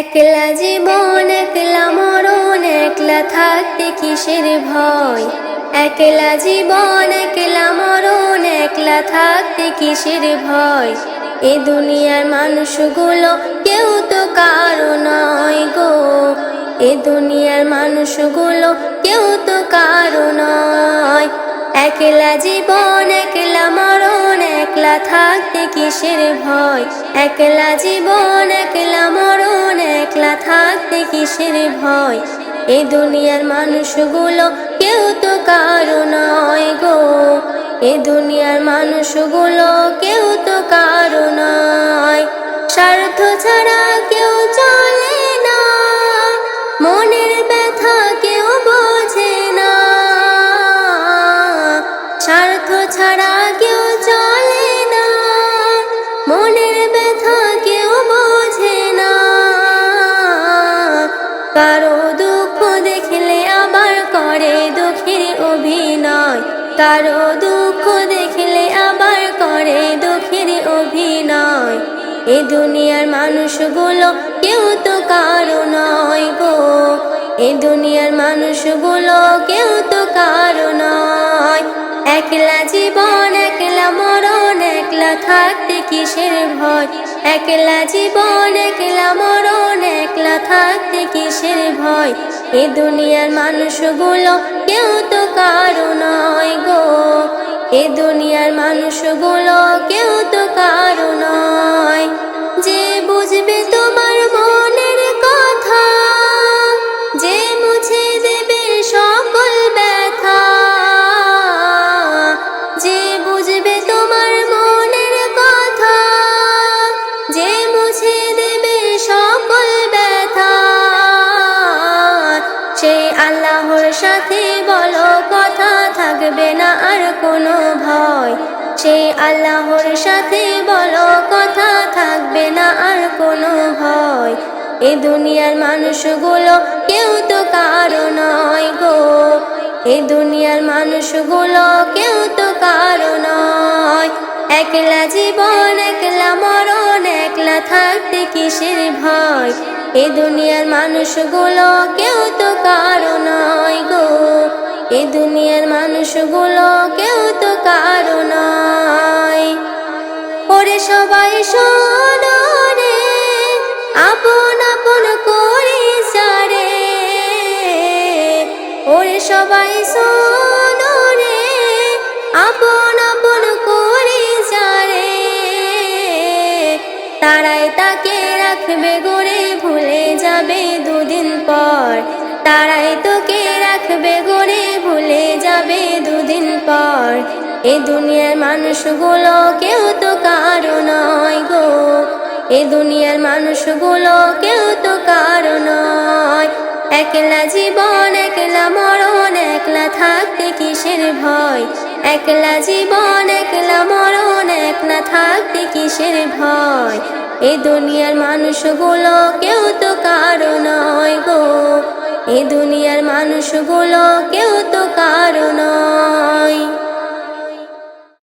একলা জীবন একলা মরণ, একলা থাকতে কিসের ভয়। একলা জীবন একলা মরণ, একলা থাকতে কিসের ভয়। এ দুনিয়ার মানুষগুলো কেউ তো কারো নয় গো। এ দুনিয়ার মানুষগুলো কেউ তো কারো নয়। একলা জীবন একলা মরণ, একলা থাকতে কিসের ভয়। একলা জীবন একলা মরণ, একলা থাকতে কিসের ভয়। এ দুনিয়ার মানুষগুলো কেউ তো কারো নয় গো। এ দুনিয়ার মানুষগুলো কেউ তো কারো নয়। স্বার্থ ছাড়া কেউ চলে না, মনের ব্যথা কেউ বোঝে না। স্বার্থ ছাড়া কেউ চলে না, মনের ব্যথা কেউ বোঝে না। কারো দুঃখ দেখলে আবার করে দুঃখের অভিনয়। কারো দুঃখ দেখলে আবার করে দুঃখের অভিনয়। এ দুনিয়ার মানুষগুলো কেউ তো কারো নয় গো। এ দুনিয়ার মানুষগুলো কেউ তো কারো নয়। একলা জীবন একলা মরণ, একলা থাকতে কিসের ভয়। একলা জীবন একলা মরণ, একলা থাকতে কিসের ভয়। এ দুনিয়ার মানুষগুলো কেউ তো কারো নয় গো। এ দুনিয়ার মানুষগুলো কেউ তো কারো নয়। যে বুঝবে তোমার মনের কথা, যে মুছে দেবে সকল ব্যথা। যে বুঝবে তোমার মনের কথা, যে মুছে দেবে সকল ব্যথা। সেই আল্লাহর সাথে বলো কথা, থাকবে না আর কোনো ভয়। সেই আল্লাহর সাথে বলো কথা, থাকবে না আর কোনো ভয়। এ দুনিয়ার মানুষগুলো কেউ তো কারো নয় গো। এ দুনিয়ার মানুষগুলো কেউ তো কারো নয়। একলা জীবন একলা মরণ, একলা থাকতে কিসের ভয়। এ দুনিয়ার মানুষগুলো কেউ তো কারো নয় গো। এ দুনিয়ার মানুষগুলো কেউ তো কারো নয়। ওরে সবাই শোনো রে, আপন আপন করে সারে। ওরে সবাই শোনো রে, আপন আপন করে সারে। তারাই তাকে রাখবে গড়ে, ভুলে যাবে দুদিন পর। তারাই তোকে রাখবে গড়ে, ভুলে যাবে দুদিন পর। এ দুনিয়ার মানুষগুলো কেউ তো কারো নয় গো। এ দুনিয়ার মানুষগুলো কেউ তো কারো নয়। একলা জীবন একলা মরণ, একলা থাকতে কিসের ভয়। একলা জীবন একলা মরণ, একলা থাকতে কিসের ভয়। এ দুনিয়ার মানুষগুলো কেউ তো কারো নয় গো। এ দুনিয়ার মানুষগুলো কেউ তো কারো নয়।